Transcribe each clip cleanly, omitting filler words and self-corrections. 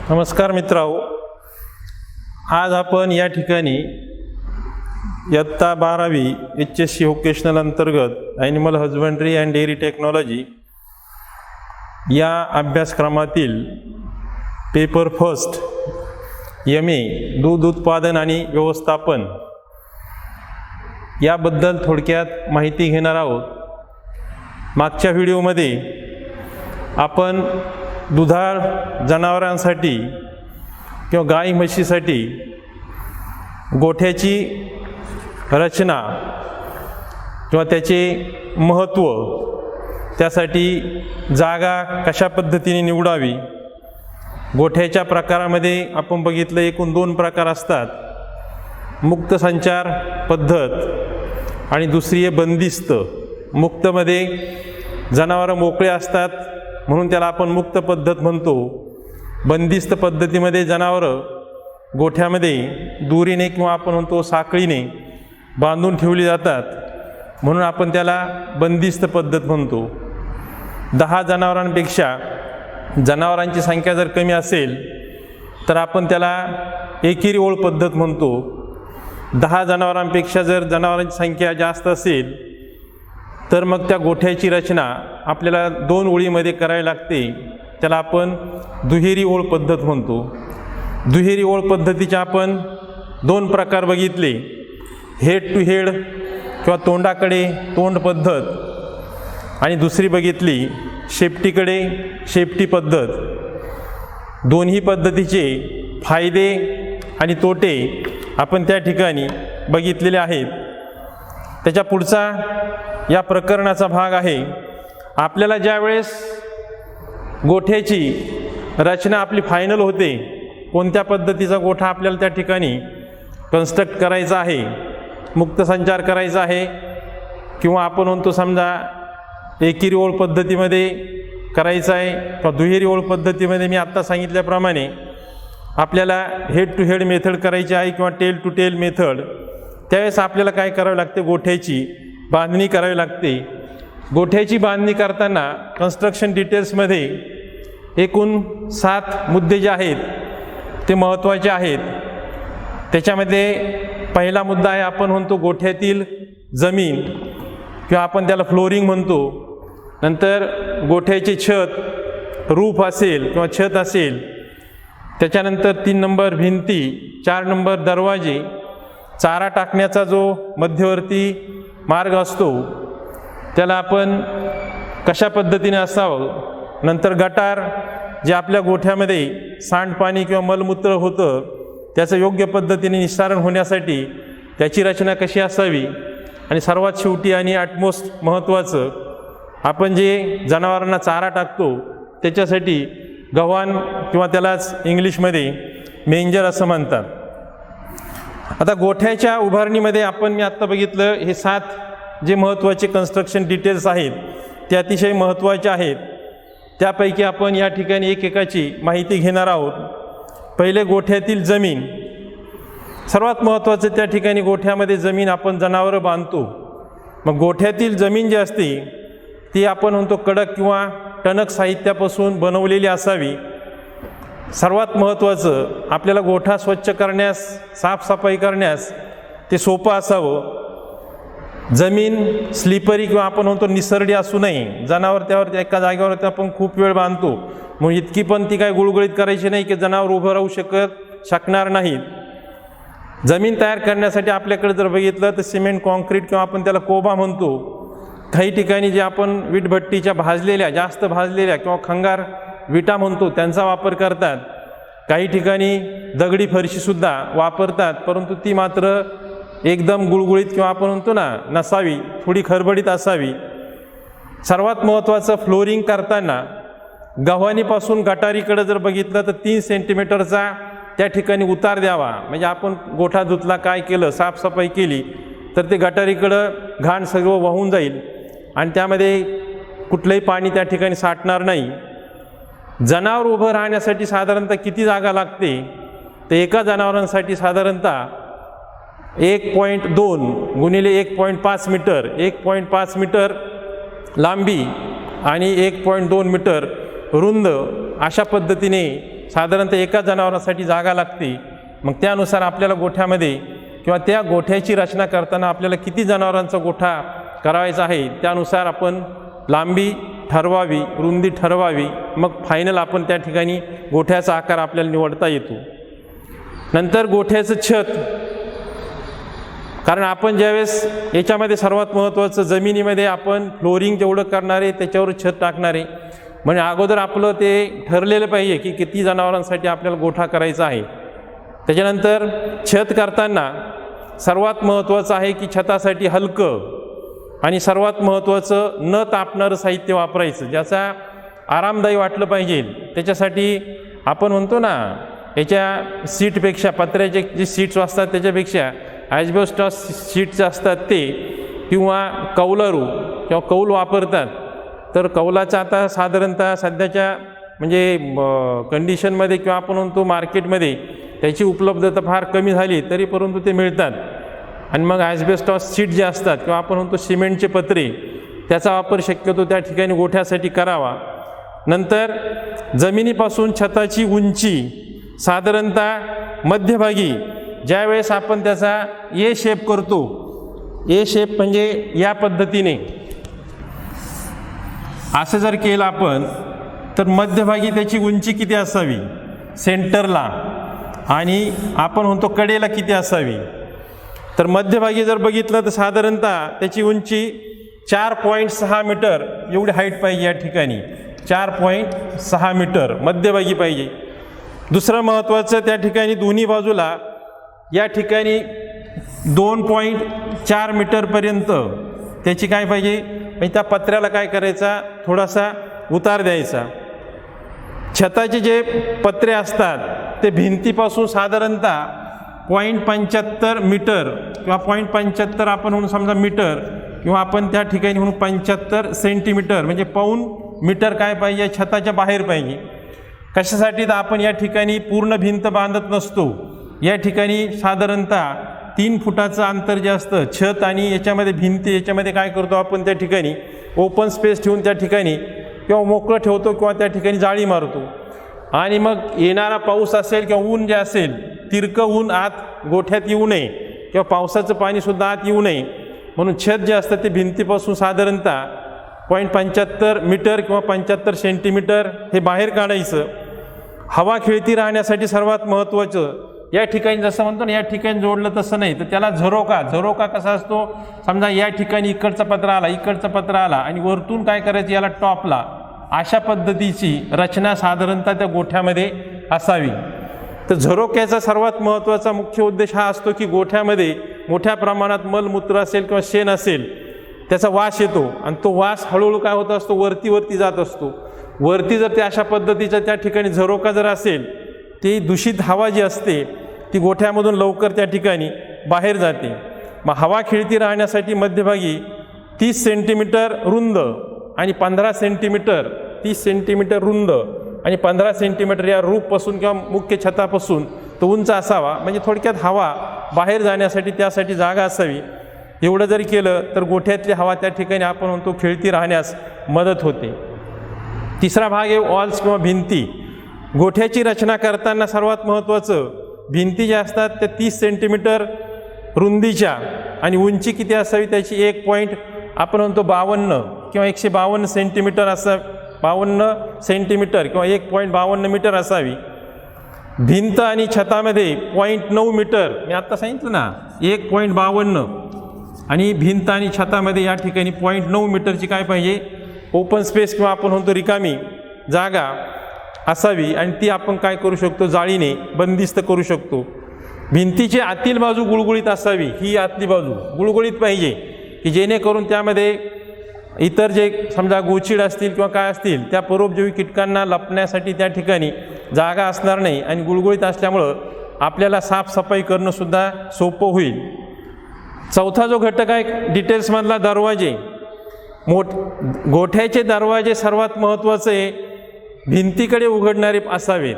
नमस्कार मित्रांनो, आज आपण या ठिकाणी इयत्ता 12वी HSC व्होकेशनल अंतर्गत animal husbandry and dairy technology या अभ्यासक्रमातील पेपर फर्स्ट MA दूध उत्पादन आणि व्यवस्थापन याबद्दल थोडक्यात माहिती घेणार आहोत। मागच्या व्हिडिओमध्ये आपण दुधाळ जनावरांसाठी किंवा गाई म्हशीसाठी गोठ्याची रचना किंवा त्याचे महत्त्व, त्यासाठी जागा कशा पद्धतीने निवडावी, गोठ्याच्या प्रकारामध्ये आपण बघितलं एकूण 2 प्रकार असतात, मुक्त संचार पद्धत आणि दुसरी आहे बंदिस्त। मुक्तमध्ये जनावरं मोकळे असतात म्हणून त्याला आपण मुक्त पद्धत म्हणतो। बंदिस्त पद्धतीमध्ये जनावरं गोठ्यामध्ये दोरीने किंवा आपण म्हणतो साखळीने बांधून ठेवली जातात म्हणून आपण त्याला बंदिस्त पद्धत म्हणतो। 10 जनावरांपेक्षा जनावरांची संख्या जर कमी असेल तर आपण त्याला एकेरी ओळ पद्धत म्हणतो। 10 जनावरांपेक्षा जर जनावरांची संख्या जास्त असेल तर मग त्या गोठ्याची रचना आपल्याला 2 ओळीमध्ये करावी लागते, त्याला आपण दुहेरी ओळ पद्धत म्हणतो। दुहेरी ओळ पद्धतीचे आपण 2 प्रकार बघितले, हेड टू हेड किंवा तोंडाकडे तोंड पद्धत आणि दुसरी बघितली शेपटीकडे शेपटी पद्धत। दोन्ही पद्धतीचे फायदे आणि तोटे आपण त्या ठिकाणी बघितलेले आहेत। त्याच्या पुढचा या प्रकरणाचा भाग आहे, आपल्याला ज्यावेळेस गोठ्याची रचना आपली फायनल होते, कोणत्या पद्धतीचा गोठा आपल्याला त्या ठिकाणी कन्स्ट्रक्ट करायचा आहे, मुक्त संचार करायचा आहे किंवा आपण म्हणतो समजा एकेरी ओळ पद्धतीमध्ये करायचा आहे किंवा दुहेरी ओळ पद्धतीमध्ये मी आत्ता सांगितल्याप्रमाणे आपल्याला हेड टू हेड मेथड करायची आहे किंवा टेल टू टेल मेथड, त्यावेळेस आपल्याला काय करावे लागते, गोठ्याची बांधणी करावी लागते। गोठ्याची बांधणी करताना कन्स्ट्रक्शन डिटेल्समध्ये एकूण 7 मुद्दे जे आहेत ते महत्त्वाचे आहेत। त्याच्यामध्ये पहिला मुद्दा आहे आपण म्हणतो गोठ्यातील जमीन किंवा आपण त्याला फ्लोरिंग म्हणतो। नंतर गोठ्याचे छत, रूफ असेल किंवा छत असेल, त्याच्यानंतर 3 नंबर भिंती, 4 नंबर दरवाजे, चारा टाकण्याचा जो मध्यवर्ती मार्ग असतो त्याला आपण कशा पद्धतीने असावं, नंतर गटार जे आपल्या गोठ्यामध्ये सांडपाणी किंवा मलमूत्र होतं त्याचं योग्य पद्धतीने निस्तारण होण्यासाठी त्याची रचना कशी असावी, आणि सर्वात शेवटी आणि ॲटमोस्ट महत्त्वाचं, आपण जे जनावरांना चारा टाकतो त्याच्यासाठी गव्हाण किंवा त्यालाच इंग्लिशमध्ये मेंजर असं म्हणतात। आता गोठ्याच्या उभारणीमध्ये मी आत्ता बघितलं हे 7 जे महत्त्वाचे कन्स्ट्रक्शन डिटेल्स आहेत ते अतिशय महत्त्वाचे आहेत। त्यापैकी आपण या ठिकाणी एकेकाची माहिती घेणार आहोत। पहिले गोठ्यातील जमीन, सर्वात महत्त्वाचं त्या ठिकाणी गोठ्यामध्ये जमीन आपण जनावरं बांधतो, मग गोठ्यातील जमीन जी असते ती आपण म्हणतो कडक किंवा टणक साहित्यापासून बनवलेली असावी। सर्वात महत्त्वाचं, आपल्याला गोठा स्वच्छ करण्यास, साफसफाई करण्यास ते सोपं असावं। जमीन स्लिपरी किंवा आपण म्हणतो निसरडी असू नये, जनावर त्यावर एका जागेवर आपण खूप वेळ बांधतो मग इतकी पण ती काय गुळगुळीत करायची नाही की जनावर उभं राहू शकणार नाहीत। जमीन तयार करण्यासाठी आपल्याकडे जर बघितलं तर सिमेंट कॉन्क्रीट किंवा आपण त्याला कोबा म्हणतो। काही ठिकाणी जे आपण वीटभट्टीच्या भाजलेल्या, जास्त भाजलेल्या किंवा खंगार विटा म्हणतो त्यांचा वापर करतात। काही ठिकाणी दगडी फरशीसुद्धा वापरतात, परंतु ती मात्र एकदम गुळगुळीत किंवा आपण म्हणतो नसावी, थोडी खरबडीत असावी। सर्वात महत्त्वाचं, फ्लोरिंग करताना गव्हाणीपासून गटारीकडे जर बघितलं तर 3 सेंटीमीटरचा त्या ठिकाणी उतार द्यावा, म्हणजे आपण गोठा धुतला, काय केलं, साफसफाई केली तर ते गटारीकडं घाण सगळं वाहून जाईल आणि त्यामध्ये कुठलंही पाणी त्या ठिकाणी साठणार नाही। जनावर उभं राहण्यासाठी साधारणतः किती जागा लागते, तर एका जनावरांसाठी साधारणतः 1.2 गुणिले 1.5 मीटर, 1.5 मीटर लांबी आणि 1.2 मीटर रुंद अशा पद्धतीने साधारणतः एका जनावरांसाठी जागा लागते. मग त्यानुसार आपल्याला गोठ्यामध्ये किंवा त्या गोठ्याची रचना करताना आपल्याला किती जनावरांचा गोठा करायचा आहे त्यानुसार आपण लांबी ठरवावी, रुंदी ठरवावी. मग फायनल आपण त्या ठिकाणी गोठ्याचा आकार आपल्याला निवडता येतो. नंतर गोठ्याचं छत, कारण आपण ज्यावेळेस याच्यामध्ये सर्वात महत्त्वाचं जमिनीमध्ये आपण फ्लोरिंग जेवढं करणार आहे त्याच्यावर छत टाकणार आहे. म्हणजे अगोदर आपलं ते ठरलेलं पाहिजे की किती जनावरांसाठी आपल्याला गोठा करायचा आहे. त्याच्यानंतर छत करताना सर्वात महत्त्वाचं आहे की छतासाठी हलकं आणि सर्वात महत्त्वाचं न तापणारं साहित्य वापरायचं, ज्याचा आरामदायी वाटलं पाहिजे. त्याच्यासाठी आपण म्हणतो ना, याच्या सीटपेक्षा पत्र्याचे जे सीट्स असतात त्याच्यापेक्षा ॲस्बेस्टॉस सीट्स असतात ते, किंवा कौलारू किंवा कौल वापरतात. तर कौलाचा आता साधारणतः सध्याच्या म्हणजे कंडिशनमध्ये किंवा आपण म्हणतो मार्केटमध्ये त्याची उपलब्धता फार कमी झाली तरी परंतु ते मिळतात. आणि मग ॲस्बेस्टॉस सीट जे असतात किंवा आपण म्हणतो सिमेंटचे पत्रे, त्याचा वापर शक्यतो त्या ठिकाणी गोठ्यासाठी करावा. नंतर जमिनीपासून छताची उंची साधारणतः मध्यभागी ज्यावेळेस आपण त्याचा ए शेप करतो, ए शेप म्हणजे या पद्धतीने असं जर केलं आपण तर मध्यभागी त्याची उंची किती असावी सेंटरला, आणि आपण म्हणतो कडेला किती असावी. तर मध्यभागी जर बघितलं तर साधारणतः त्याची उंची 4.6 मीटर एवढी हाईट पाहिजे या ठिकाणी. 4.6 मीटर मध्यभागी पाहिजे. दुसरं महत्त्वाचं, त्या ठिकाणी दोन्ही बाजूला या ठिकाणी 2.4 मीटरपर्यंत त्याची काय पाहिजे, म्हणजे त्या पत्र्याला काय करायचा, थोडासा उतार द्यायचा. छताचे जे पत्रे असतात ते भिंतीपासून साधारणतः 0.75 मीटर किंवा 0.75 आपण म्हणून समजा मीटर, किंवा आपण त्या ठिकाणी म्हणून 75 सेंटीमीटर म्हणजे पाऊण मीटर काय पाहिजे, छताच्या बाहेर पाहिजे. कशासाठी, तर आपण या ठिकाणी पूर्ण भिंत बांधत नसतो. या ठिकाणी साधारणतः 3 फुटाचं अंतर जे असतं छत आणि याच्यामध्ये भिंती, याच्यामध्ये काय करतो आपण त्या ठिकाणी ओपन स्पेस ठेवून त्या ठिकाणी किंवा मोकळं ठेवतो किंवा त्या ठिकाणी जाळी मारतो. आणि मग येणारा पाऊस असेल किंवा ऊन जे असेल, तिरकं ऊन आत गोठ्यात येऊ नये किंवा पावसाचं पाणीसुद्धा आत येऊ नये म्हणून छत जे असतं ते भिंतीपासून साधारणतः 0.75 मीटर किंवा 75 सेंटीमीटर हे बाहेर काढायचं. हवा खेळती राहण्यासाठी सर्वात महत्त्वाचं, या ठिकाणी जसं म्हणतो ना, या ठिकाणी जोडलं तसं नाही तर त्याला झरोका कसा असतो, समजा या ठिकाणी इकडचा पत्रा आला, इकडचा पत्रा आला आणि वरतून काय करायचं याला टॉपला, अशा पद्धतीची रचना साधारणतः त्या गोठ्यामध्ये असावी. तर झरोक्याचा सर्वात महत्त्वाचा मुख्य उद्देश हा असतो की गोठ्यामध्ये मोठ्या प्रमाणात मलमूत्र असेल किंवा शेण असेल त्याचा वास येतो आणि तो वास हळूहळू काय होत असतो, वरती जात असतो. वरती जर त्या अशा पद्धतीचा त्या ठिकाणी झरोका जर असेल, ती दूषित हवा जी असते ती गोठ्यामधून लवकर त्या ठिकाणी बाहेर जाते. मग हवा खेळती राहण्यासाठी मध्यभागी 30 सेंटीमीटर रुंद आणि 15 सेंटीमीटर 30 सेंटीमीटर रुंद आणि 15 सेंटीमीटर या रूफपासून किंवा मुख्य छतापासून तो उंच असावा. म्हणजे थोडक्यात हवा बाहेर जाण्यासाठी त्यासाठी जागा असावी. एवढं जरी केलं तर गोठ्यातली हवा त्या ठिकाणी आपण म्हणतो खेळती राहण्यास मदत होते. तिसरा भाग आहे वॉल्स किंवा भिंती. गोठ्याची रचना करताना सर्वात महत्त्वाचं, भिंती ज्या असतात त्या 30 सेंटीमीटर रुंदीच्या आणि उंची किती असावी त्याची 1 आपण म्हणतो 52 किंवा 152 सेंटीमीटर असं 52 सेंटीमीटर किंवा 1.52 मीटर असावी. भिंत आणि छतामध्ये 0.9 मीटर, मी आत्ता सांगितलं ना 1.52, आणि भिंत आणि छतामध्ये या ठिकाणी 0.9 मीटरची काय पाहिजे ओपन स्पेस किंवा आपण म्हणतो रिकामी जागा असावी. आणि ती आपण काय करू शकतो, जाळीने बंदिस्त करू शकतो. भिंतीची आतील बाजू गुळगुळीत असावी, ही आतली बाजू गुळगुळीत पाहिजे की जेणेकरून त्यामध्ये इतर जे समजा गोचीड असतील किंवा काय असतील त्या परोपजीवी कीटकांना लपण्यासाठी त्या ठिकाणी जागा असणार नाही. आणि गुळगुळीत असल्यामुळं आपल्याला साफसफाई करणंसुद्धा सोपं होईल. चौथा जो घटक आहे डिटेल्समधला दरवाजे. गोठ्याचे दरवाजे सर्वात महत्त्वाचं आहे, भिंतीकडे उघडणारे असावेत.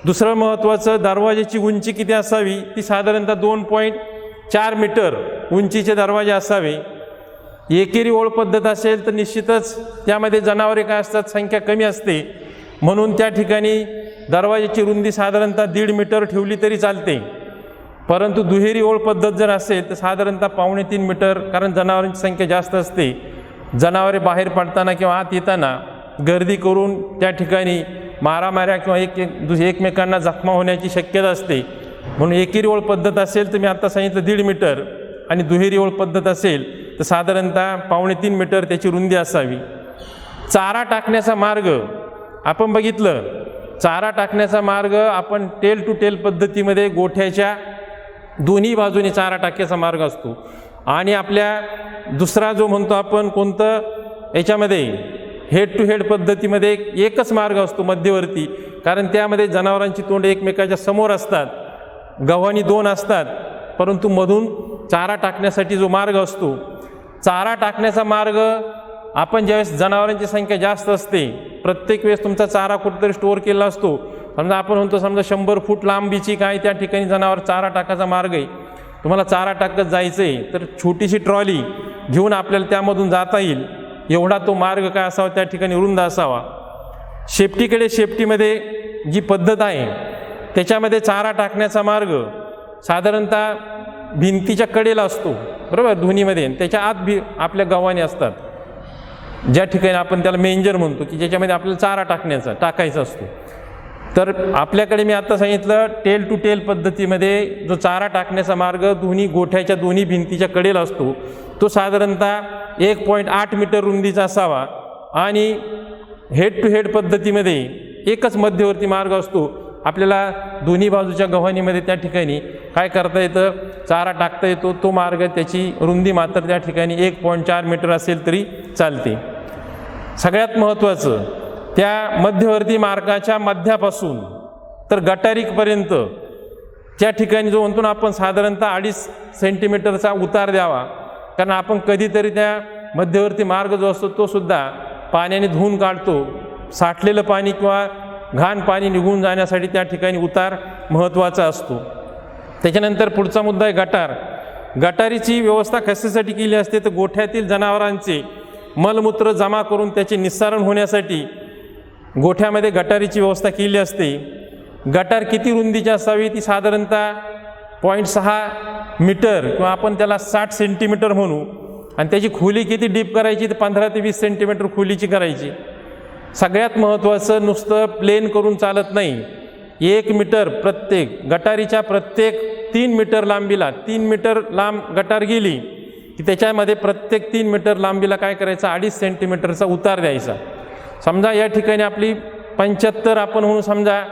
दुसरं महत्त्वाचं, दरवाजाची उंची किती असावी, ती साधारणतः 2.4 मीटर उंचीचे दरवाजे असावे. एकेरी ओळ पद्धत असेल तर निश्चितच त्यामध्ये जनावरे काय असतात संख्या कमी असते, म्हणून त्या ठिकाणी दरवाजाची रुंदी साधारणतः 1.5 मीटर ठेवली तरी चालते, परंतु दुहेरी ओळ पद्धत जर असेल तर साधारणतः 2.5 मीटर, कारण जनावरांची संख्या जास्त असते. जनावरे बाहेर पडताना किंवा आत येताना गर्दी करून त्या ठिकाणी मारामाऱ्या किंवा एकमेकांना जखमा होण्याची शक्यता असते. म्हणून एकेरी ओळ पद्धत असेल तर मी आता सांगितलं 1.5 मीटर, आणि दुहेरी ओळ पद्धत असेल तर साधारणतः 2.5 मीटर त्याची रुंदी असावी. चारा टाकण्याचा मार्ग आपण बघितलं. चारा टाकण्याचा मार्ग आपण टेल टू टेल पद्धतीमध्ये गोठ्याच्या दोन्ही बाजूने चारा टाकण्याचा मार्ग असतो. आणि आपल्या दुसरा जो म्हणतो आपण कोणतं याच्यामध्ये हेड टू हेड पद्धतीमध्ये एकच मार्ग असतो मध्यवर्ती, कारण त्यामध्ये जनावरांची तोंड एकमेकाच्या समोर असतात, गव्हाणी 2 असतात, परंतु मधून चारा टाकण्यासाठी जो मार्ग असतो, चारा टाकण्याचा मार्ग आपण ज्यावेळेस जनावरांची संख्या जास्त असते, प्रत्येक वेळेस तुमचा चारा कुठेतरी स्टोअर केला असतो. समजा आपण म्हणतो 100 फूट लांबीची काय त्या ठिकाणी जनावर चारा टाकायचा मार्ग आहे, तुम्हाला चारा टाकत जायचं आहे तर छोटीशी ट्रॉली घेऊन आपल्याला त्यामधून जाता येईल एवढा तो मार्ग काय असावा, त्या ठिकाणी रुंद असावा. शेपटीमध्ये जी पद्धत आहे त्याच्यामध्ये चारा टाकण्याचा मार्ग साधारणतः भिंतीच्या कडेला असतो, बरोबर, दोन्हीमध्ये. त्याच्या आत आपल्या गव्हाणी असतात, ज्या ठिकाणी आपण त्याला मेंजर म्हणतो, की ज्याच्यामध्ये आपल्याला चारा टाकायचा असतो. तर आपल्याकडे मी आता सांगितलं टेल टू टेल पद्धतीमध्ये जो चारा टाकण्याचा मार्ग दोन्ही गोठ्याच्या दोन्ही भिंतीच्या कडेला असतो, तो साधारणतः 1.8 मीटर रुंदीचा असावा. आणि हेड टू हेड पद्धतीमध्ये एकच मध्यवर्ती मार्ग असतो. आपल्याला दोन्ही बाजूच्या गव्हाणीमध्ये त्या ठिकाणी काय करता येतं, चारा टाकता येतो. तो मार्ग त्याची रुंदी मात्र त्या ठिकाणी 1.4 मीटर असेल तरी चालते. सगळ्यात महत्त्वाचं, त्या मध्यवर्ती मार्गाच्या मध्यापासून तर गटारीपर्यंत त्या ठिकाणी जो म्हणतो ना आपण साधारणतः 2.5 सेंटीमीटरचा उतार द्यावा, कारण आपण कधीतरी त्या मध्यवर्ती मार्ग जो असतो तो सुद्धा पाण्याने धुवून काढतो. साठलेलं पाणी किंवा घाण पाणी निघून जाण्यासाठी त्या ठिकाणी उतार महत्त्वाचा असतो. त्याच्यानंतर पुढचा मुद्दा आहे गटार. गटारीची व्यवस्था कशासाठी केली असते तर गोठ्यातील जनावरांचे मलमूत्र जमा करून त्याचे निस्सारण होण्यासाठी गोठ्यामध्ये गटारीची व्यवस्था केली असते. गटार किती रुंदीची असावी ती साधारणतः 0.6 मीटर किंवा आपण त्याला 60 सेंटीमीटर म्हणू. आणि त्याची खोली किती डीप करायची तर 15 ते 20 सेंटीमीटर खोलीची करायची. सगळ्यात महत्त्वाचं, नुसतं प्लेन करून चालत नाही. 1 मीटर प्रत्येक गटारीच्या प्रत्येक 3 मीटर लांबीला 3 मीटर लांब गटार गेली की त्याच्यामध्ये प्रत्येक 3 मीटर लांबीला काय करायचं 2.5 सेंटीमीटरचा उतार द्यायचा. समजा या ठिकाणी आपली 75 आपण म्हणून समजा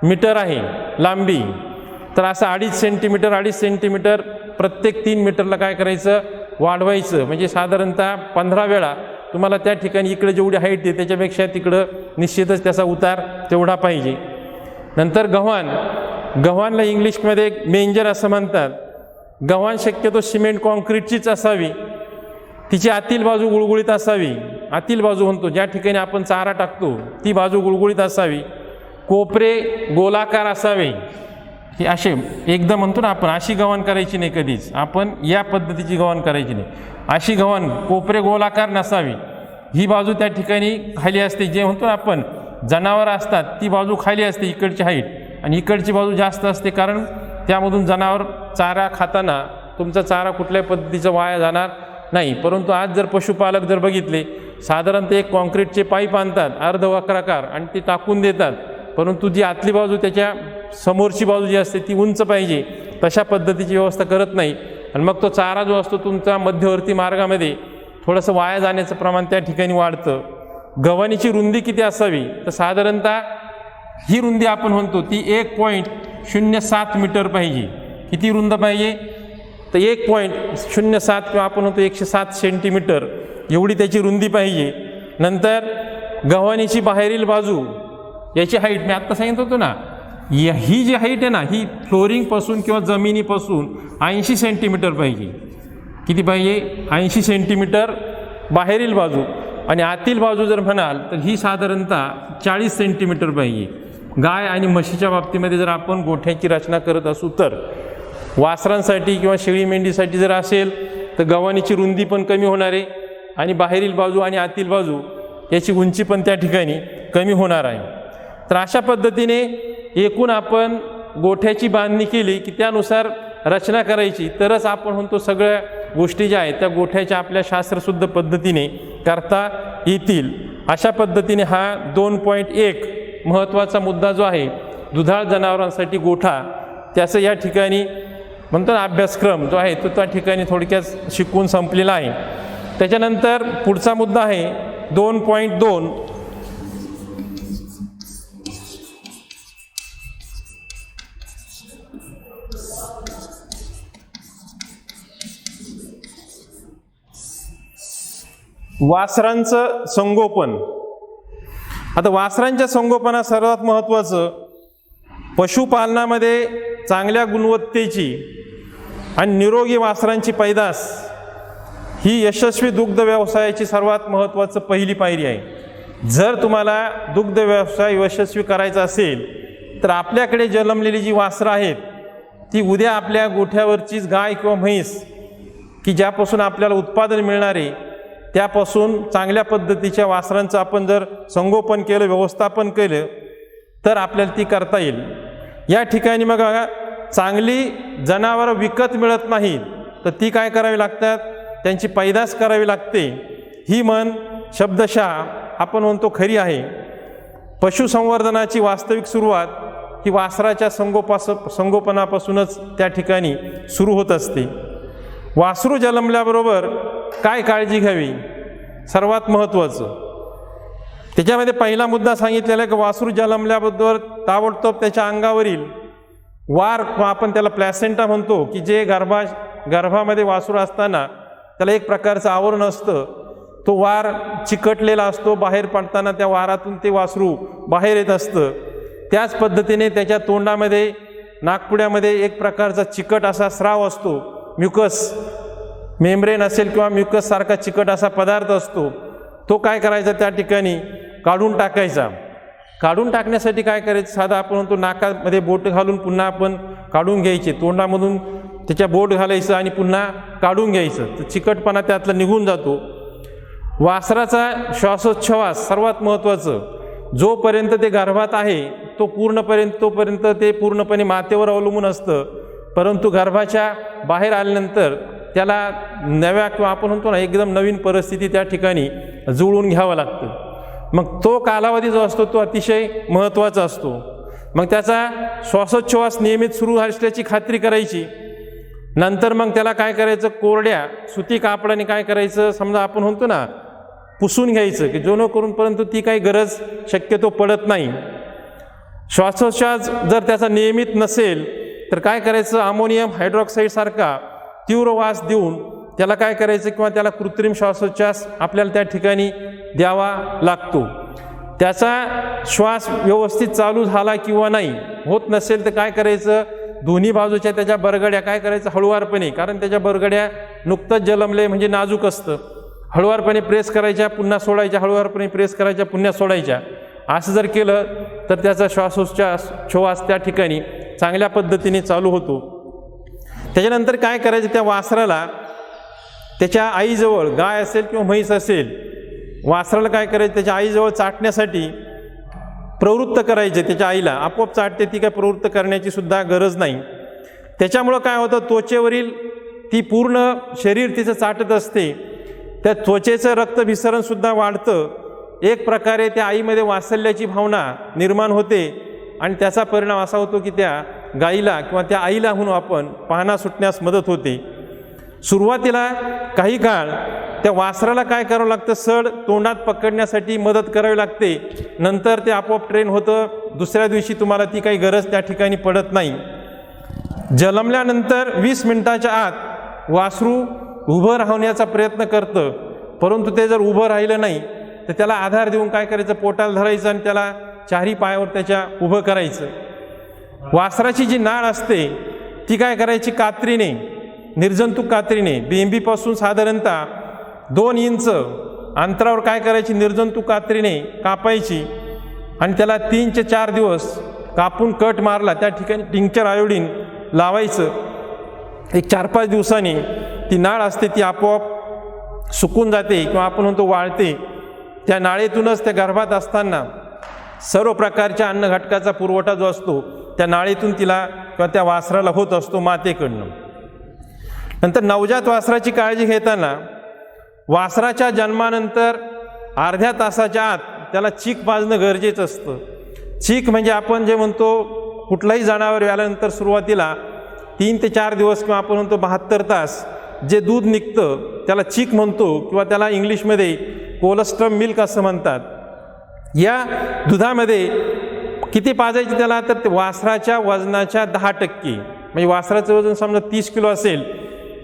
मीटर आहे लांबी, तर असं 2.5 सेंटीमीटर प्रत्येक 3 मीटरला काय करायचं वाढवायचं. म्हणजे साधारणतः 15 वेळा तुम्हाला त्या ठिकाणी इकडे जेवढी हाईट आहे त्याच्यापेक्षा तिकडं निश्चितच त्याचा उतार तेवढा पाहिजे. नंतर गव्हाणला इंग्लिशमध्ये मेंजर असं म्हणतात. गव्हाण शक्यतो सिमेंट कॉन्क्रीटचीच असावी. तिची आतील बाजू गुळगुळीत असावी. आतील बाजू म्हणतो ज्या ठिकाणी आपण चारा टाकतो ती बाजू गुळगुळीत असावी. कोपरे गोलाकार असावे. ही असे एकदम म्हणतो ना आपण अशी गव्हाण करायची नाही कधीच. आपण या पद्धतीची गव्हाण करायची नाही. अशी गव्हाण कोपरे गोलाकार नसावी. ही बाजू त्या ठिकाणी खाली असते. जे म्हणतो ना आपण जनावर असतात ती बाजू खाली असते इकडची हाईट, आणि इकडची बाजू जास्त असते, कारण त्यामधून जनावर चारा खाताना तुमचा चारा कुठल्याही पद्धतीचा वाया जाणार नाही. परंतु आज जर पशुपालक जर बघितले साधारणतः एक कॉन्क्रीटचे पाईप आणतात अर्धवक्राकार आणि ते टाकून देतात, परंतु जी आतली बाजू त्याच्या समोरची बाजू जी असते ती उंच पाहिजे तशा पद्धतीची व्यवस्था करत नाही. आणि मग तो चारा जो असतो तुमचा मध्यवर्ती मार्गामध्ये थोडंसं वाया जाण्याचं प्रमाण त्या ठिकाणी वाढतं. गव्हाणीची रुंदी किती असावी तर साधारणतः ही रुंदी आपण म्हणतो ती 1.07 मीटर पाहिजे. किती रुंद पाहिजे तर 1.07 किंवा आपण म्हणतो 107 सेंटीमीटर एवढी त्याची रुंदी पाहिजे. नंतर गव्हाणीची बाहेरील बाजू याची हाईट मी आत्ता सांगितलं होतं ना, ही जी हाईट आहे ना ही फ्लोरिंगपासून किंवा जमिनीपासून 80 सेंटीमीटर पाहिजे. किती पाहिजे 80 सेंटीमीटर बाहेरील बाजू. आणि आतील बाजू जर म्हणाल तर ही साधारणतः 40 सेंटीमीटर पाहिजे. गाय आणि म्हशीच्या बाबतीमध्ये जर आपण गोठ्याची रचना करत असू तर वासरांसाठी किंवा शेळी मेंढीसाठी जर असेल तर गव्हाणीची रुंदी पण कमी होणार आहे आणि बाहेरील बाजू आणि आतील बाजू याची उंची पण त्या ठिकाणी कमी होणार आहे. तर अशा पद्धतीने एकूण आपण गोठ्याची बांधणी केली की त्यानुसार रचना करायची, तरच आपण म्हणतो सगळ्या गोष्टी ज्या आहेत त्या गोठ्याच्या आपल्या शास्त्रशुद्ध पद्धतीने करता येतील. अशा पद्धतीने हा 2.1 महत्त्वाचा मुद्दा जो आहे दुधाळ जनावरांसाठी गोठा, त्याचं या ठिकाणी म्हणतो ना अभ्यासक्रम जो आहे तो त्या ठिकाणी थोडक्यात शिकवून संपलेला आहे. त्याच्यानंतर पुढचा मुद्दा आहे 2.2 वासरांचं संगोपन. आता वासरांच्या संगोपनात सर्वात महत्त्वाचं पशुपालनामध्ये चांगल्या गुणवत्तेची आणि निरोगी वासरांची पैदास ही यशस्वी दुग्ध व्यवसायाची सर्वात महत्त्वाचं पहिली पायरी आहे. जर तुम्हाला दुग्ध व्यवसाय यशस्वी करायचा असेल तर आपल्याकडे जन्मलेली जी वासरं आहेत ती उद्या आपल्या गोठ्यावरचीच गाय किंवा म्हैस की ज्यापासून आपल्याला उत्पादन मिळणार आहे त्यापासून चांगल्या पद्धतीच्या वासरांचं आपण जर संगोपन केलं, व्यवस्थापन केलं तर आपल्याला ती करता येईल. या ठिकाणी मग चांगली जनावरं विकत मिळत नाहीत तर ती काय करावी लागतात, त्यांची पैदास करावी लागते. ही म्हण शब्दशः आपण म्हणतो खरी आहे. पशुसंवर्धनाची वास्तविक सुरुवात ही वासराच्या संगोपनापासूनच त्या ठिकाणी सुरू होत असते. वासरू जन्मल्याबरोबर काय काळजी घ्यावी सर्वात महत्त्वाचं, त्याच्यामध्ये पहिला मुद्दा सांगितलेला आहे की वासरू जन्मल्याबरोबर ताबडतोब त्याच्या अंगावरील वार, आपण त्याला प्लॅसेंटा म्हणतो, की जे गर्भामध्ये वासरू असताना त्याला एक प्रकारचं आवरण असतं, तो वार चिकटलेला असतो, बाहेर पडताना त्या वारातून ते वासरू बाहेर येत असतं. त्याच पद्धतीने त्याच्या तोंडामध्ये नाकपुड्यामध्ये एक प्रकारचा चिकट असा स्राव असतो, म्युकस मेम्ब्रेन असेल किंवा म्युकस सारखा चिकट असा पदार्थ असतो. तो काय करायचा त्या ठिकाणी काढून टाकायचा. काढून टाकण्यासाठी काय करायचं, साधा आपण म्हणतो नाकामध्ये बोट घालून पुन्हा आपण काढून घ्यायचे, तोंडामधून त्याच्या बोट घालायचं आणि पुन्हा काढून घ्यायचं, तर चिकटपणा त्यातला निघून जातो. वासराचा श्वासोच्छवास सर्वात महत्त्वाचं, जोपर्यंत ते गर्भात आहे तोपर्यंत ते पूर्णपणे मातेवर अवलंबून असतं, परंतु गर्भाच्या बाहेर आल्यानंतर त्याला नव्या किंवा आपण म्हणतो ना एकदम नवीन परिस्थिती त्या ठिकाणी जुळवून घ्यावं लागतं. मग तो कालावधी जो असतो तो अतिशय महत्त्वाचा असतो. मग त्याचा श्वासोच्छवास नियमित सुरू असल्याची खात्री करायची. नंतर मग त्याला काय करायचं, कोरड्या सुती कापडाने काय करायचं, समजा आपण म्हणतो ना पुसून घ्यायचं, की जेणेकरून परंतु ती काही गरज शक्यतो पडत नाही. श्वासोच्छवास जर त्याचा नियमित नसेल तर काय करायचं, अमोनियम हायड्रॉक्साईड सारखा तीव्र वास देऊन त्याला काय करायचं, किंवा त्याला कृत्रिम श्वासोच्छवास आपल्याला त्या ठिकाणी द्यावा लागतो. त्याचा श्वास व्यवस्थित चालू झाला किंवा नाही होत नसेल तर काय करायचं, दोन्ही बाजूच्या त्याच्या बरगड्या काय करायचं हळुवारपणे, कारण त्याच्या बरगड्या नुकतंच जन्मले म्हणजे नाजूक असतं, हळुवारपणे प्रेस करायच्या पुन्हा सोडायच्या, हळुवारपणे प्रेस करायच्या पुन्हा सोडायच्या. असं जर केलं तर त्याचा श्वास त्या ठिकाणी चांगल्या पद्धतीने चालू होतो. त्याच्यानंतर काय करायचं, त्या वासराला त्याच्या आईजवळ, गाय असेल किंवा म्हैस असेल, वासराला काय करायचं त्याच्या आईजवळ चाटण्यासाठी प्रवृत्त करायचे. त्याच्या आईला आपोआप चाटते, ती काय प्रवृत्त करण्याची सुद्धा गरज नाही. त्याच्यामुळं काय होतं, त्वचेवरील ती पूर्ण शरीर तिचं चाटत असते, त्या त्वचेचं रक्तभिसरणसुद्धा वाढतं. एक प्रकारे त्या आईमध्ये वात्सल्याची भावना निर्माण होते आणि त्याचा परिणाम असा होतो की त्या गाईला किंवा त्या आईला म्हणून आपण पाहणा सुटण्यास मदत होते. सुरुवातीला काही काळ त्या वासराला काय करावं लागतं, सड तोंडात पकडण्यासाठी मदत करावी लागते. नंतर ते आपोआप ट्रेन होतं. दुसऱ्या दिवशी तुम्हाला ती काही गरज त्या ठिकाणी पडत नाही. जन्मल्यानंतर 20 मिनिटाच्या आत वासरू उभं राहण्याचा प्रयत्न करतं, परंतु ते जर उभं राहिलं नाही तर त्याला आधार देऊन काय करायचं, पोटाला धरायचं आणि त्याला चारही पायावर त्याच्या उभं करायचं. वासराची जी नाळ असते ती काय करायची, कात्रीने, निर्जंतुक कात्रीने बेंबीपासून साधारणतः 2 इंच अंतरावर काय करायची, निर्जंतुक कात्रीने कापायची आणि त्याला 3 ते 4 दिवस कापून कट मारला, त्या ठिकाणी टिंक्चर आयोडीन लावायचं. एक 4-5 दिवसांनी ती नाळ असते ती आपोआप सुकून जाते किंवा आपण म्हणतो वाळते. त्या नाळेतूनच त्या गर्भात असताना सर्व प्रकारच्या अन्न घटकाचा पुरवठा जो असतो त्या नाळीतून तिला किंवा त्या वासराला होत असतो मातेकडनं. नंतर नवजात वासराची काळजी घेताना वासराच्या जन्मानंतर अर्ध्या तासाच्या आत त्याला चीक पाजणं गरजेचं असतं. चीक म्हणजे आपण जे म्हणतो कुठलाही जनावर व्याल्यानंतर सुरुवातीला 3 ते 4 दिवस किंवा आपण म्हणतो 72 तास जे दूध निघतं त्याला चीक म्हणतो किंवा त्याला इंग्लिशमध्ये कोलेस्ट्रम मिल्क असं म्हणतात. या दुधामध्ये किती पाजायचे त्याला, तर ते वासराच्या वजनाच्या 10%. म्हणजे वासराचं वजन समजा 30 किलो असेल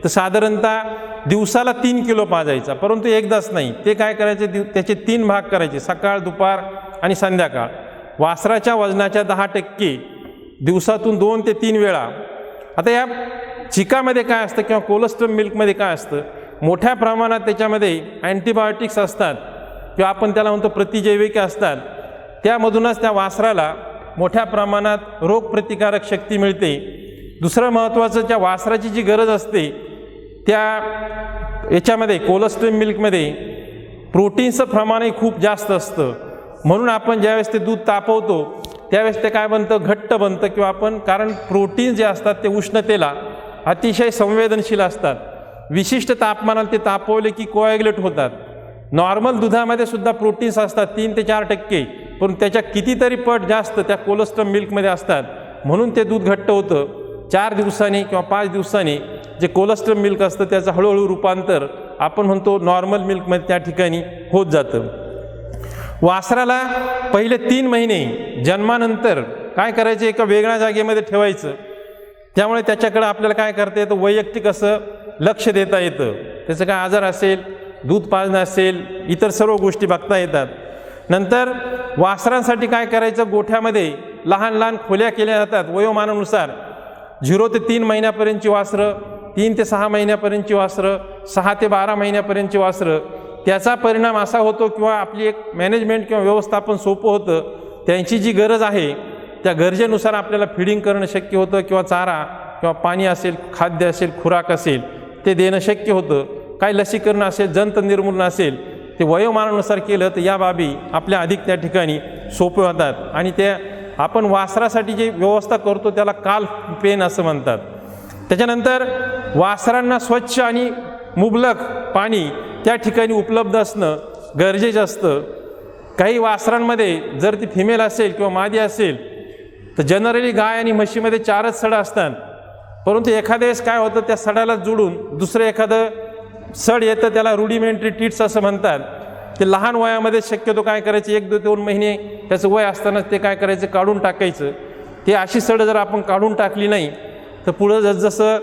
तर साधारणतः दिवसाला 3 किलो पाजायचा, परंतु एकदाच नाही. ते काय करायचे, त्याचे 3 भाग करायचे, सकाळ, दुपार आणि संध्याकाळ. वासराच्या वजनाच्या 10% दिवसातून 2 ते 3 वेळा. आता या चिकामध्ये काय असतं किंवा कोलेस्ट्रॉल मिल्कमध्ये काय असतं, मोठ्या प्रमाणात त्याच्यामध्ये अँटीबायोटिक्स असतात किंवा आपण त्याला म्हणतो प्रतिजैविके असतात. त्यामधूनच त्या वासराला मोठ्या प्रमाणात रोगप्रतिकारक शक्ती मिळते. दुसरं महत्त्वाचं, त्या वासराची जी गरज असते त्या याच्यामध्ये कोलेस्ट्रॉल मिल्कमध्ये प्रोटीन्सचं प्रमाणही खूप जास्त असतं. म्हणून आपण ज्यावेळेस ते दूध तापवतो त्यावेळेस ते काय बनतं, घट्ट बनतं किंवा आपण, कारण प्रोटीन जे असतात ते उष्णतेला अतिशय संवेदनशील असतात. विशिष्ट तापमानाला ते तापवले की कोॲग्युलेट होतात. नॉर्मल दुधामध्ये सुद्धा प्रोटीन्स असतात 3 ते 4%, पण त्याच्या कितीतरी पट जास्त त्या कोलेस्ट्रॉल मिल्कमध्ये असतात. म्हणून ते दूध घट्ट होतं. 4 दिवसांनी किंवा 5 दिवसांनी जे कोलेस्ट्रॉल मिल्क असतं त्याचं हळूहळू रूपांतर आपण म्हणतो नॉर्मल मिल्कमध्ये त्या ठिकाणी होत जातं. वासराला पहिले 3 महिने जन्मानंतर काय करायचं, एका वेगळ्या जागेमध्ये ठेवायचं. त्यामुळे त्याच्याकडं आपल्याला काय करता येतं, वैयक्तिक असं लक्ष देता येतं. त्याचं काय आजार असेल, दूध पाजणं असेल, इतर सर्व गोष्टी बघता येतात. नंतर वासरांसाठी काय करायचं, गोठ्यामध्ये लहान लहान खोल्या केल्या जातात वयोमानानुसार. 0 ते 3 महिन्यापर्यंतची वासरं, 3 ते 6 महिन्यापर्यंतची वासरं, 6 ते 12 महिन्यापर्यंतची वासरं. त्याचा परिणाम असा होतो किंवा आपली एक मॅनेजमेंट किंवा व्यवस्थापन सोपं होतं. त्यांची जी गरज आहे त्या गरजेनुसार आपल्याला फिडिंग करणं शक्य होतं किंवा चारा किंवा पाणी असेल, खाद्य असेल, खुराक असेल ते देणं शक्य होतं. काही लसीकरण असेल, जंत निर्मूलन असेल, ते वयोमानानुसार केलं तर या बाबी आपल्या अधिक त्या ठिकाणी सोपे होतात. आणि त्या आपण वासरासाठी जी व्यवस्था करतो त्याला काल पेन असं म्हणतात. त्याच्यानंतर वासरांना स्वच्छ आणि मुबलक पाणी त्या ठिकाणी उपलब्ध असणं गरजेचं असतं. काही वासरांमध्ये जर ती फिमेल असेल किंवा मादी असेल तर जनरली गाय आणि म्हशीमध्ये 4च सडा असतात, परंतु एखाद्या वेळेस काय होतं, त्या सडाला जोडून दुसरं एखादं सड येतं, त्याला रुडिमेंटरी टीट्स असं म्हणतात. ते लहान वयामध्ये शक्यतो काय करायचं, 1 ते 2 महिने त्याचं वय असतानाच ते काय करायचं, काढून टाकायचं. ते अशी सड जर आपण काढून टाकली नाही तर पुढं जसजसं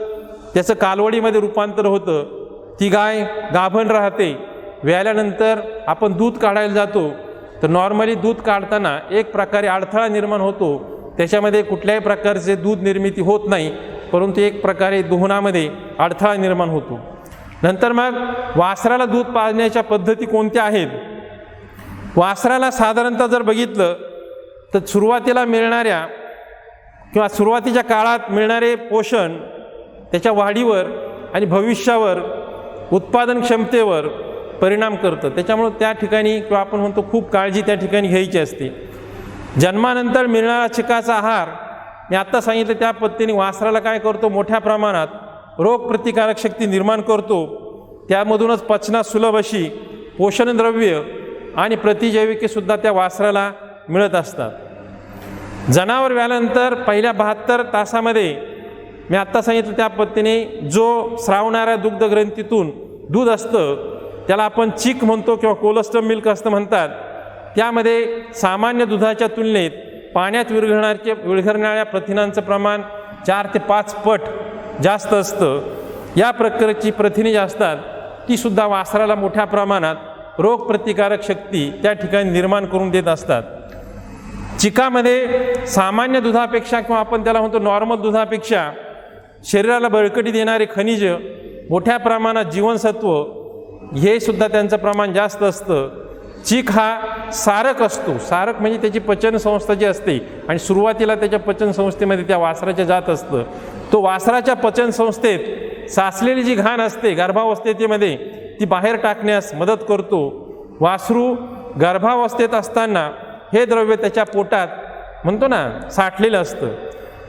त्याचं कालवडीमध्ये रूपांतर होतं, ती गाय गाभण राहते. व्याल्यानंतर आपण दूध काढायला जातो तर नॉर्मली दूध काढताना एक प्रकारे अडथळा निर्माण होतो. त्याच्यामध्ये कुठल्याही प्रकारचे दूध निर्मिती होत नाही, परंतु एक प्रकारे दोहनामध्ये अडथळा निर्माण होतो. नंतर मग वासराला दूध पाजण्याच्या पद्धती कोणत्या आहेत. वासराला साधारणतः जर बघितलं तर सुरुवातीला मिळणाऱ्या किंवा सुरुवातीच्या काळात मिळणारे पोषण त्याच्या वाढीवर आणि भविष्यावर, उत्पादन क्षमतेवर परिणाम करतं. त्याच्यामुळं त्या ठिकाणी किंवा आपण म्हणतो खूप काळजी त्या ठिकाणी घ्यायची असते. जन्मानंतर मिळणारा चिकाचा आहार मी आत्ता सांगितलं त्या पद्धतीने वासराला काय करतो, मोठ्या प्रमाणात रोगप्रतिकारक शक्ती निर्माण करतो. त्यामधूनच पचनास सुलभ अशी पोषणद्रव्य आणि प्रतिजैविकेसुद्धा त्या वासराला मिळत असतात. जनावर व्याल्यानंतर पहिल्या 72 तासामध्ये मी आत्ता सांगितलं त्या पद्धतीने जो स्रावणाऱ्या दुग्धग्रंथीतून दूध असतं त्याला आपण चीक म्हणतो किंवा कोलेस्ट्रॉल मिल्क असतं म्हणतात. त्यामध्ये सामान्य दुधाच्या तुलनेत पाण्यात विरघळणाऱ्या प्रथिनांचं प्रमाण 4 ते 5 पट जास्त असतं. या प्रकारची प्रथिने जी असतात तीसुद्धा वासराला मोठ्या प्रमाणात रोगप्रतिकारक शक्ती त्या ठिकाणी निर्माण करून देत असतात. चिकामध्ये सामान्य दुधापेक्षा किंवा आपण त्याला म्हणतो नॉर्मल दुधापेक्षा शरीराला बळकटी देणारे खनिज, मोठ्या प्रमाणात जीवनसत्व हे सुद्धा त्यांचं प्रमाण जास्त असतं. चीक हा सारक असतो. सारक म्हणजे त्याची पचनसंस्था जी असते आणि सुरुवातीला त्याच्या पचनसंस्थेमध्ये त्या वासराच्या जात असतं. तो वासराच्या पचनसंस्थेत साचलेली जी घाण असते गर्भावस्थेमध्ये ती बाहेर टाकण्यास मदत करतो. वासरू गर्भावस्थेत असताना हे द्रव्य त्याच्या पोटात म्हणतो ना साठलेलं असतं.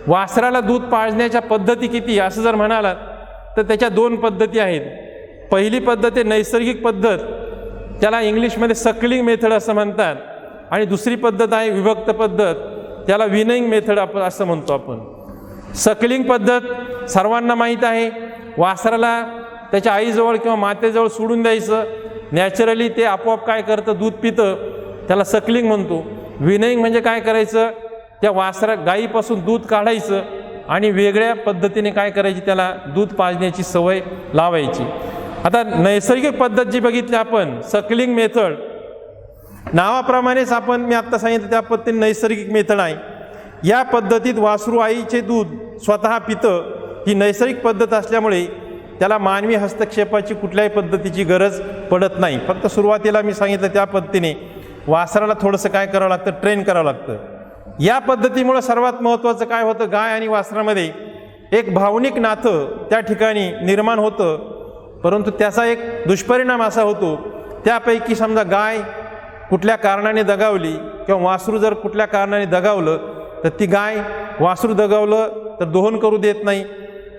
वासराला दूध पाजण्याच्या पद्धती किती असं जर म्हणालात तर त्याच्या दोन पद्धती आहेत. पहिली पद्धत आहे नैसर्गिक पद्धत, त्याला इंग्लिशमध्ये सकलिंग मेथड असं म्हणतात. आणि दुसरी पद्धत आहे विभक्त पद्धत, त्याला विनयिंग मेथड आपण असं म्हणतो आपण. सकलिंग पद्धत सर्वांना माहीत आहे. वासराला त्याच्या आईजवळ किंवा मातेजवळ सोडून द्यायचं, नॅचरली ते आपोआप काय करतं दूध पितं, त्याला सकलिंग म्हणतो. विनयिंग म्हणजे काय करायचं, त्या वासरा गाईपासून दूध काढायचं आणि वेगळ्या पद्धतीने काय करायची त्याला दूध पाजण्याची सवय लावायची. आता नैसर्गिक पद्धत जी बघितली आपण सकलिंग मेथड, नावाप्रमाणेच आपण मी आत्ता सांगितलं त्या पद्धतीने नैसर्गिक मेथड आहे. या पद्धतीत वासरू आईचे दूध स्वतः पितं. ही नैसर्गिक पद्धत असल्यामुळे त्याला मानवी हस्तक्षेपाची कुठल्याही पद्धतीची गरज पडत नाही. फक्त सुरुवातीला मी सांगितलं त्या पद्धतीने वासराला थोडंसं काय करावं लागतं, ट्रेन करावं लागतं. या पद्धतीमुळं सर्वात महत्त्वाचं काय होतं, गाय आणि वासरामध्ये एक भावनिक नातं त्या ठिकाणी निर्माण होतं. परंतु त्याचा एक दुष्परिणाम असा होतो, त्यापैकी समजा गाय कुठल्या कारणाने दगावली किंवा वासरू जर कुठल्या कारणाने दगावलं तर ती गाय वासरू दगावलं तर दोहन करू देत नाही,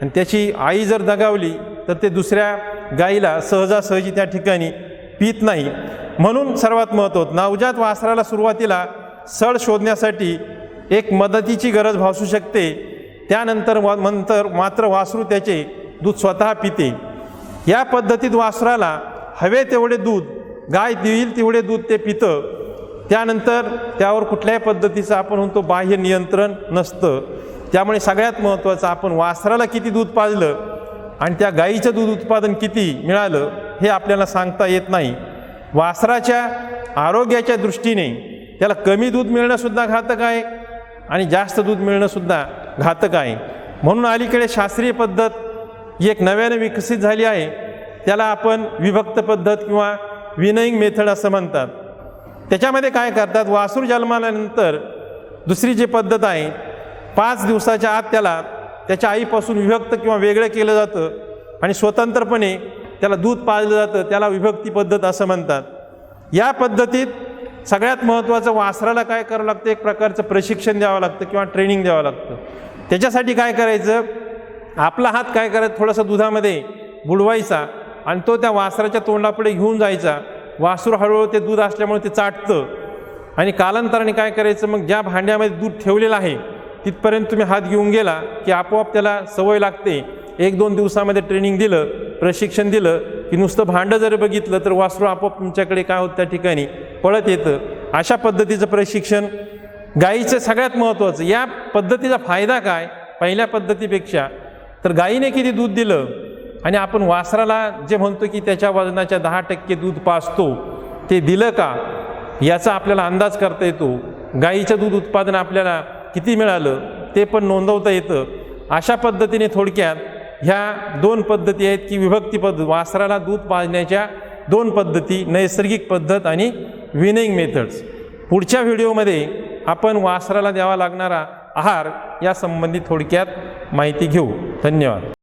आणि त्याची आई जर दगावली तर ते दुसऱ्या गाईला सहजासहजी त्या ठिकाणी पित नाही. म्हणून सर्वात महत्त्वाचं नवजात वासराला सुरुवातीला सळ शोधण्यासाठी एक मदतीची गरज भासू शकते. त्यानंतर मात्र वासरू त्याचे दूध स्वतः पिते. या पद्धतीत वासराला हवे तेवढे दूध, गाय देईल तेवढे दूध ते पितं. त्यानंतर त्यावर कुठल्याही पद्धतीचं आपण म्हणतो बाह्य नियंत्रण नसतं. त्यामुळे सगळ्यात महत्त्वाचं आपण वासराला किती दूध पाजलं आणि त्या गाईचं दूध उत्पादन किती मिळालं हे आपल्याला सांगता येत नाही. वासराच्या आरोग्याच्या दृष्टीने त्याला कमी दूध मिळणंसुद्धा घातक आहे आणि जास्त दूध मिळणंसुद्धा घातक आहे. म्हणून अलीकडे शास्त्रीय पद्धत ही एक नव्याने विकसित झाली आहे, त्याला आपण विभक्त पद्धत किंवा विनयिंग मेथड असं म्हणतात. त्याच्यामध्ये काय करतात, वासरू जन्माल्यानंतर दुसरी जी पद्धत आहे 5 दिवसाच्या आत त्याला त्याच्या आईपासून विभक्त किंवा वेगळं केलं जातं आणि स्वतंत्रपणे त्याला दूध पाजलं जातं, त्याला विभक्ती पद्धत असं म्हणतात. या पद्धतीत सगळ्यात महत्त्वाचं वासराला काय करावं लागतं, एक प्रकारचं प्रशिक्षण द्यावं लागतं किंवा ट्रेनिंग द्यावं लागतं. त्याच्यासाठी काय करायचं, आपला हात काय करायचं थोडासा दुधामध्ये बुडवायचा आणि तो त्या वासराच्या तोंडापुढे घेऊन जायचा. वासरू हळूहळू ते दूध असल्यामुळे ते चाटतं आणि कालांतराने काय करायचं, मग ज्या भांड्यामध्ये दूध ठेवलेलं आहे तिथपर्यंत तुम्ही हात घेऊन गेला की आपोआप त्याला सवय लागते. 1-2 दिवसामध्ये ट्रेनिंग दिलं, प्रशिक्षण दिलं की नुसतं भांडं जर बघितलं तर वासरू आपोआप तुमच्याकडे काय होतं त्या ठिकाणी पळत येतं. अशा पद्धतीचं प्रशिक्षण गाईचं सगळ्यात महत्त्वाचं. या पद्धतीचा फायदा काय पहिल्या पद्धतीपेक्षा, तर गाईने किती दूध दिलं आणि आपण वासराला जे म्हणतो की त्याच्या वजनाच्या 10% दूध पाजतो ते दिलं का याचा आपल्याला अंदाज करता येतो. गाईचं दूध उत्पादन आपल्याला किती मिळालं ते पण नोंदवता येतं. अशा पद्धतीने थोडक्यात ह्या 2 पद्धती आहेत की विभक्ती पद्धत, वासराला दूध पाजण्याच्या 2 पद्धती, नैसर्गिक पद्धत आणि विनयिंग मेथड्स. पुढच्या व्हिडिओमध्ये आपण वासराला द्यावा लागणारा आहार या संबंधी थोडक्यात माहिती घेऊ. धन्यवाद.